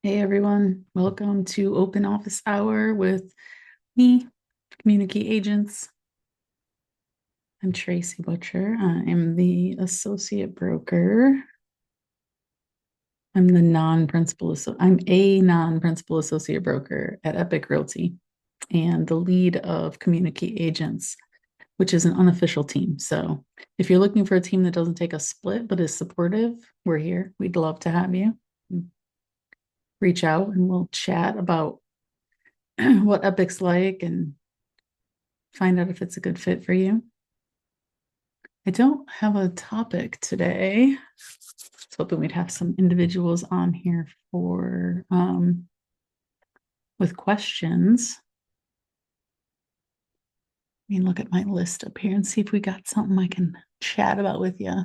Hey everyone, welcome to Open Office Hour with me, CommuniKey Agents. I'm Tracy Butcher. I am the associate broker. I'm a non-principal associate broker at Epic Realty and the lead of CommuniKey Agents, which is an unofficial team. So if you're looking for a team that doesn't take a split but is supportive, we're here. We'd love to have you. Reach out and we'll chat about what Epic's like and find out if it's a good fit for you. I don't have a topic today. I was hoping we'd have some individuals on here for with questions. Let me look at my list up here and see if we got something I can chat about with you.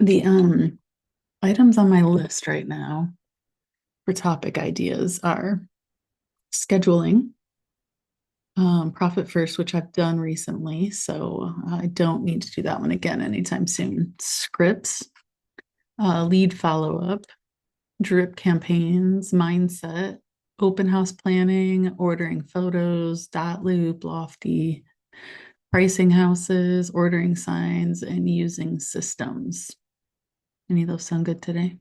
The items on my list right now for topic ideas are scheduling, profit first, which I've done recently, so I don't need to do that one again anytime soon. Scripts, lead follow up, drip campaigns, mindset, open house planning, ordering photos, dot loop, lofty, pricing houses, ordering signs, and using systems. Any of those sound good today?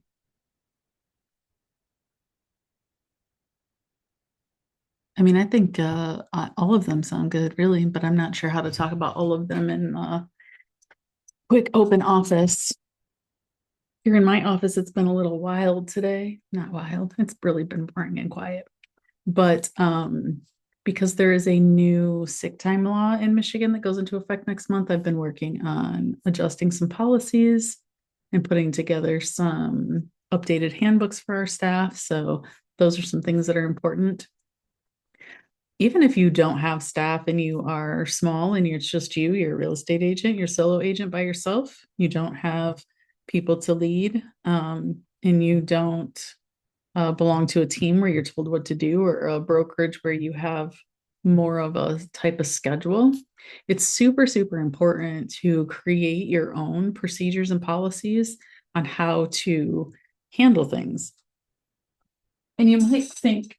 I mean, I think all of them sound good, really, but I'm not sure how to talk about all of them in quick open office. Here in my office, it's been a little wild today. Not wild. It's really been boring and quiet. But because there is a new sick time law in Michigan that goes into effect next month, I've been working on adjusting some policies and putting together some updated handbooks for our staff. So those are some things that are important. Even if you don't have staff and you are small and it's just you're a real estate agent, you're a solo agent by yourself, you don't have people to lead, and you don't belong to a team where you're told what to do or a brokerage where you have more of a type of schedule, it's super, super important to create your own procedures and policies on how to handle things. And you might think,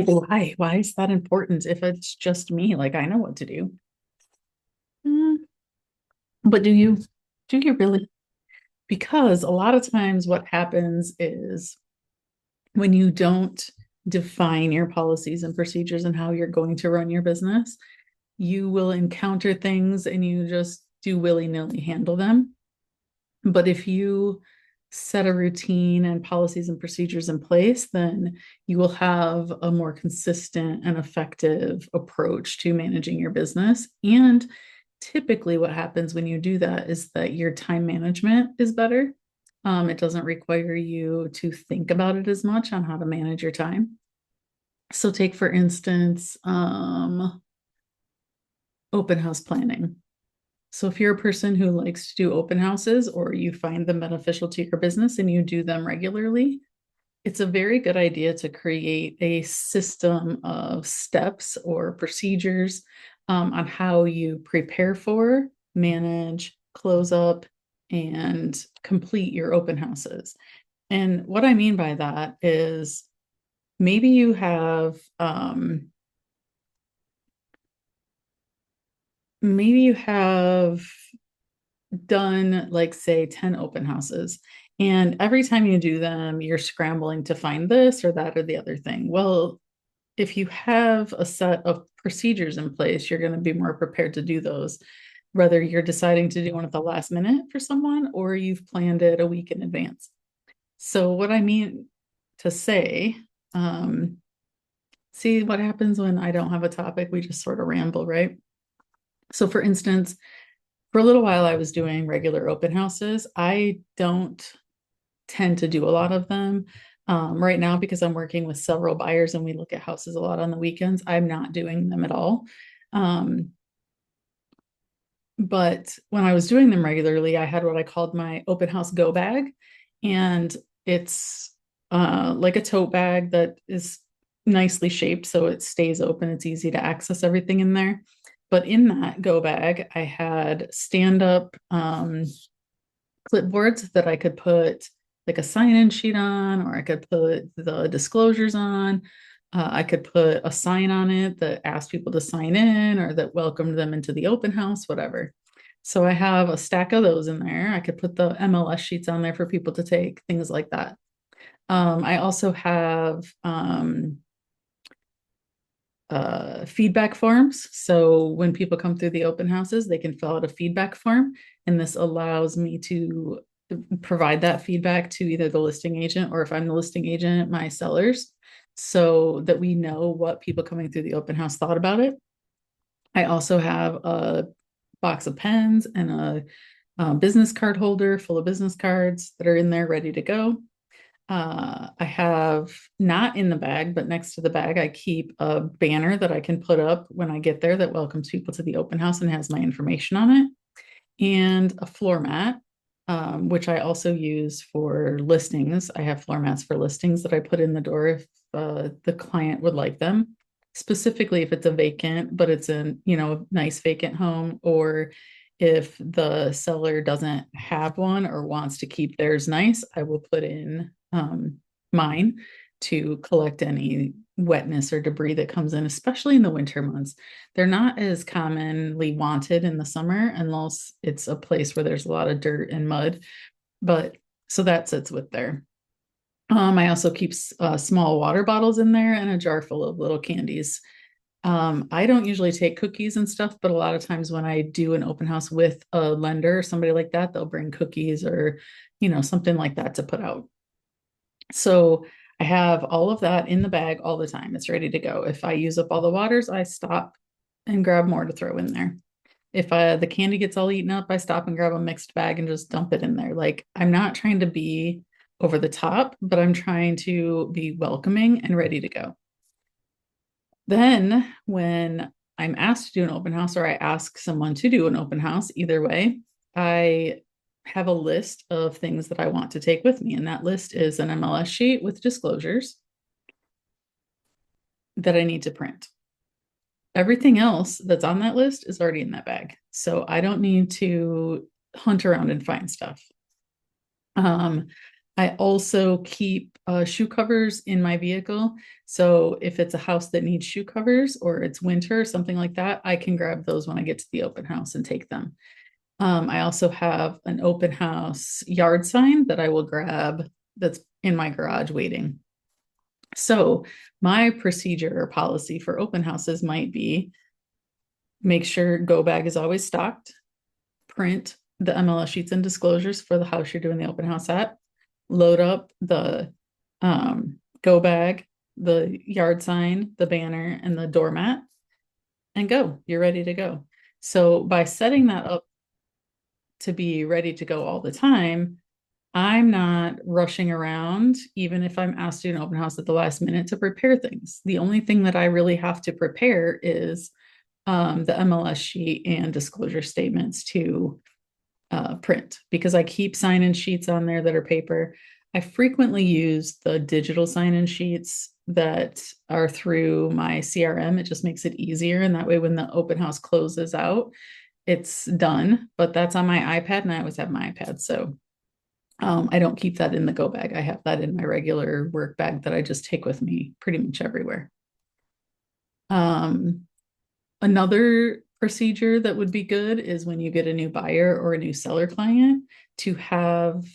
why is that important if it's just me? Like I know what to do. Mm, but do you really? Because a lot of times what happens is when you don't define your policies and procedures and how you're going to run your business, you will encounter things and you just do willy-nilly handle them. But if you set a routine and policies and procedures in place, then you will have a more consistent and effective approach to managing your business. And typically, what happens when you do that is that your time management is better. It doesn't require you to think about it as much on how to manage your time. So, take for instance, open house planning. So if you're a person who likes to do open houses or you find them beneficial to your business and you do them regularly, it's a very good idea to create a system of steps or procedures on how you prepare for, manage, close up, and complete your open houses. And what I mean by that is maybe you have maybe you have done like say 10 open houses and every time you do them you're scrambling to find this or that or the other thing. Well, if you have a set of procedures in place, you're going to be more prepared to do those, whether you're deciding to do one at the last minute for someone or you've planned it a week in advance. So what I mean to say, um, see what happens when I don't have a topic, we just sort of ramble, right? So for instance, for a little while I was doing regular open houses. I don't tend to do a lot of them right now because I'm working with several buyers and we look at houses a lot on the weekends. I'm not doing them at all. Um, but when I was doing them regularly, I had what I called my open house go bag. And it's like a tote bag that is nicely shaped so it stays open. It's easy to access everything in there. But in that go bag, I had stand-up clipboards that I could put like a sign-in sheet on, or I could put the disclosures on. I could put a sign on it that asked people to sign in or that welcomed them into the open house, whatever. So I have a stack of those in there. I could put the MLS sheets on there for people to take, things like that. I also have feedback forms. So when people come through the open houses, they can fill out a feedback form. And this allows me to provide that feedback to either the listing agent, or if I'm the listing agent, my sellers, so that we know what people coming through the open house thought about it. I also have a box of pens and a business card holder full of business cards that are in there ready to go. I have, not in the bag, but next to the bag, I keep a banner that I can put up when I get there that welcomes people to the open house and has my information on it, and a floor mat, which I also use for listings. I have floor mats for listings that I put in the door if the client would like them, specifically if it's a vacant, but it's a nice vacant home, or if the seller doesn't have one or wants to keep theirs nice, I will put in mine to collect any wetness or debris that comes in, especially in the winter months. They're not as commonly wanted in the summer unless it's a place where there's a lot of dirt and mud. But so that sits with there. I also keep small water bottles in there and a jar full of little candies. I don't usually take cookies and stuff, but a lot of times when I do an open house with a lender or somebody like that, they'll bring cookies or, something like that to put out. So I have all of that in the bag all the time. It's ready to go. If I use up all the waters, I stop and grab more to throw in there. If the candy gets all eaten up, I stop and grab a mixed bag and just dump it in there. Like, I'm not trying to be over the top, but I'm trying to be welcoming and ready to go. Then when I'm asked to do an open house, or I ask someone to do an open house, either way, I have a list of things that I want to take with me. And that list is an MLS sheet with disclosures that I need to print. Everything else that's on that list is already in that bag. So I don't need to hunt around and find stuff. I also keep shoe covers in my vehicle. So if it's a house that needs shoe covers or it's winter or something like that, I can grab those when I get to the open house and take them. I also have an open house yard sign that I will grab that's in my garage waiting. So my procedure or policy for open houses might be: make sure go bag is always stocked, print the MLS sheets and disclosures for the house you're doing the open house at, load up the go bag, the yard sign, the banner, and the doormat, and go. You're ready to go. So by setting that up to be ready to go all the time, I'm not rushing around, even if I'm asked to do an open house at the last minute to prepare things. The only thing that I really have to prepare is the MLS sheet and disclosure statements to print, because I keep sign-in sheets on there that are paper. I frequently use the digital sign-in sheets that are through my CRM. It just makes it easier. And that way, when the open house closes out, it's done. But that's on my iPad, and I always have my iPad. So I don't keep that in the go bag. I have that in my regular work bag that I just take with me pretty much everywhere. Another procedure that would be good is when you get a new buyer or a new seller client, to have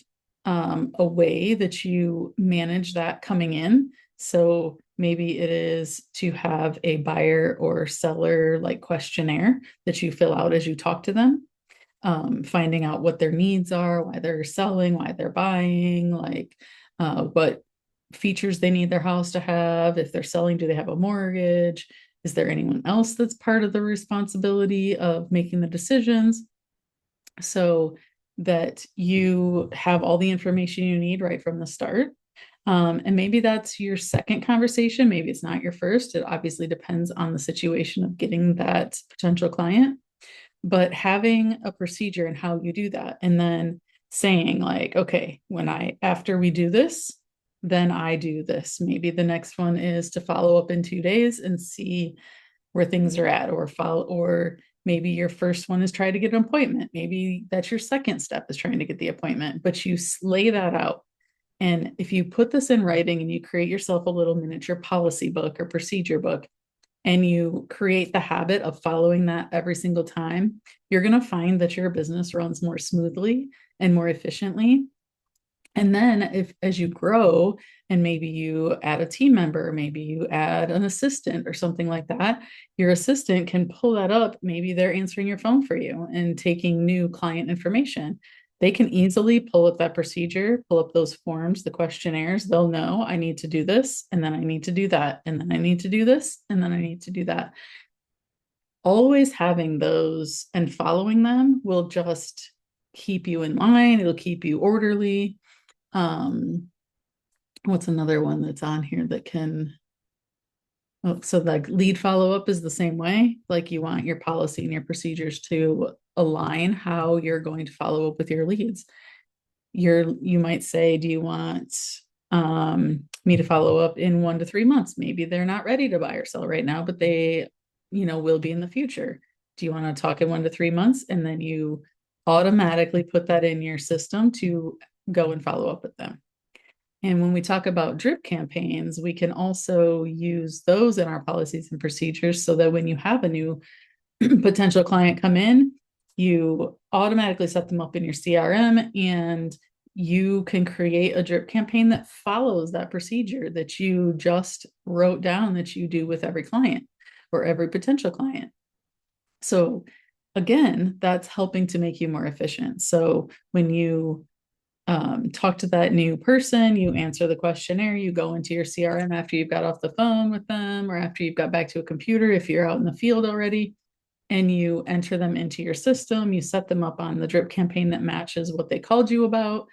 a way that you manage that coming in. So maybe it is to have a buyer or seller like questionnaire that you fill out as you talk to them, finding out what their needs are, why they're selling, why they're buying, like what features they need their house to have. If they're selling, do they have a mortgage? Is there anyone else that's part of the responsibility of making the decisions? So that you have all the information you need right from the start. And maybe that's your second conversation. Maybe it's not your first. It obviously depends on the situation of getting that potential client. But having a procedure and how you do that, and then saying like, okay, after we do this, then I do this. Maybe the next one is to follow up in 2 days and see where things are at, or follow, or maybe your first one is try to get an appointment. Maybe that's your second step is trying to get the appointment, but you lay that out. And if you put this in writing and you create yourself a little miniature policy book or procedure book, and you create the habit of following that every single time, you're going to find that your business runs more smoothly and more efficiently. And then if as you grow and maybe you add a team member, maybe you add an assistant or something like that, your assistant can pull that up. Maybe they're answering your phone for you and taking new client information. They can easily pull up that procedure, pull up those forms, the questionnaires. They'll know I need to do this, and then I need to do that, and then I need to do this, and then I need to do that. Always having those and following them will just keep you in line. It'll keep you orderly. What's another one that's on here that can, oh, so like lead follow-up is the same way. Like you want your policy and your procedures to align how you're going to follow up with your leads. You might say, do you want me to follow up in 1 to 3 months? Maybe they're not ready to buy or sell right now, but they, will be in the future. Do you want to talk in 1 to 3 months? And then you automatically put that in your system to go and follow up with them. And when we talk about drip campaigns, we can also use those in our policies and procedures so that when you have a new potential client come in, you automatically set them up in your CRM and you can create a drip campaign that follows that procedure that you just wrote down that you do with every client or every potential client. So again, that's helping to make you more efficient. So when you talk to that new person, you answer the questionnaire, you go into your CRM after you've got off the phone with them or after you've got back to a computer, if you're out in the field already, and you enter them into your system, you set them up on the drip campaign that matches what they called you about,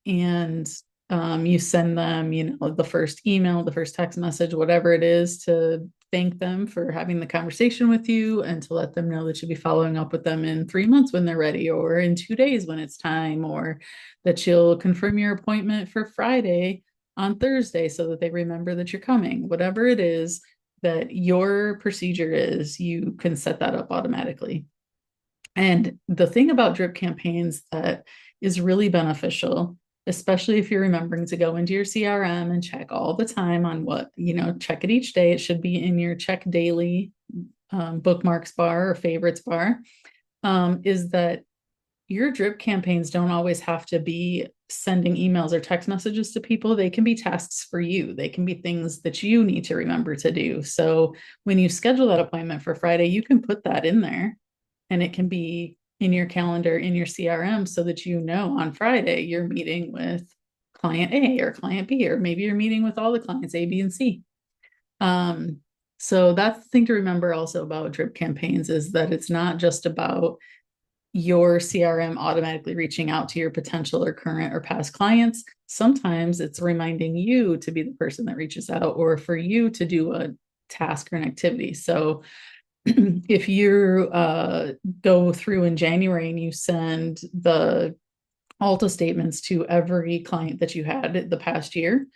and you send them, the first email, the first text message, whatever it is, to thank them for having the conversation with you and to let them know that you'll be following up with them in 3 months when they're ready, or in 2 days when it's time, or that you'll confirm your appointment for Friday on Thursday so that they remember that you're coming. Whatever it is that your procedure is, you can set that up automatically. And the thing about drip campaigns that is really beneficial, especially if you're remembering to go into your CRM and check all the time on what, check it each day. It should be in your check daily bookmarks bar or favorites bar, is that your drip campaigns don't always have to be sending emails or text messages to people. They can be tasks for you. They can be things that you need to remember to do. So when you schedule that appointment for Friday, you can put that in there and it can be in your calendar, in your CRM, so that on Friday you're meeting with client A or client B, or maybe you're meeting with all the clients A, B, and C. So that's the thing to remember also about drip campaigns, is that it's not just about your CRM automatically reaching out to your potential or current or past clients. Sometimes it's reminding you to be the person that reaches out, or for you to do a task or an activity. So if you go through in January and you send the Alta statements to every client that you had the past year,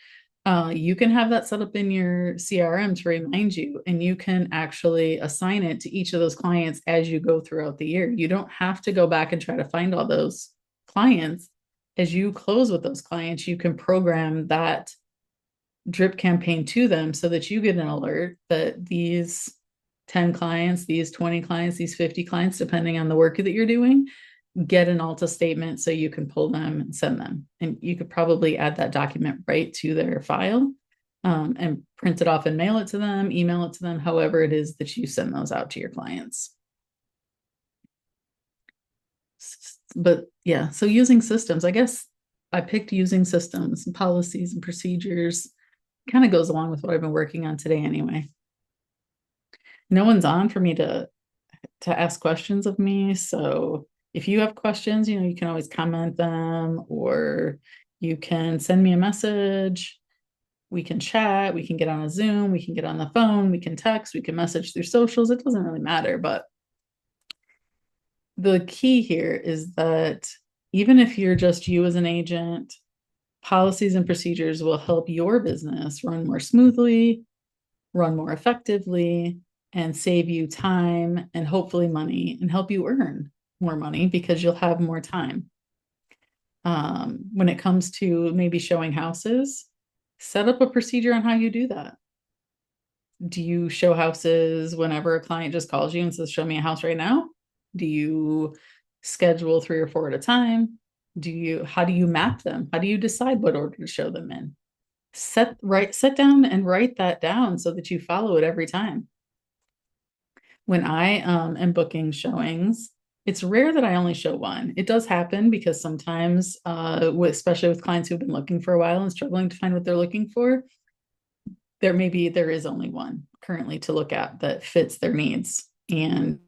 you can have that set up in your CRM to remind you, and you can actually assign it to each of those clients as you go throughout the year. You don't have to go back and try to find all those clients. As you close with those clients, you can program that drip campaign to them so that you get an alert that these 10 clients, these 20 clients, these 50 clients, depending on the work that you're doing, get an Alta statement so you can pull them and send them. And you could probably add that document right to their file, and print it off and mail it to them, email it to them, however it is that you send those out to your clients. But yeah, so using systems, I guess I picked using systems and policies and procedures. Kind of goes along with what I've been working on today anyway. No one's on for me to ask questions of me. So if you have questions, you can always comment them, or you can send me a message. We can chat, we can get on a Zoom, we can get on the phone, we can text, we can message through socials. It doesn't really matter. But the key here is that even if you're just you as an agent, policies and procedures will help your business run more smoothly, run more effectively, and save you time and hopefully money and help you earn more money because you'll have more time. When it comes to maybe showing houses, set up a procedure on how you do that. Do you show houses whenever a client just calls you and says, show me a house right now? Do you schedule 3 or 4 at a time? How do you map them? How do you decide what order to show them in? Sit down and write that down so that you follow it every time. When I am booking showings, it's rare that I only show one. It does happen because sometimes, especially with clients who've been looking for a while and struggling to find what they're looking for, there is only one currently to look at that fits their needs. And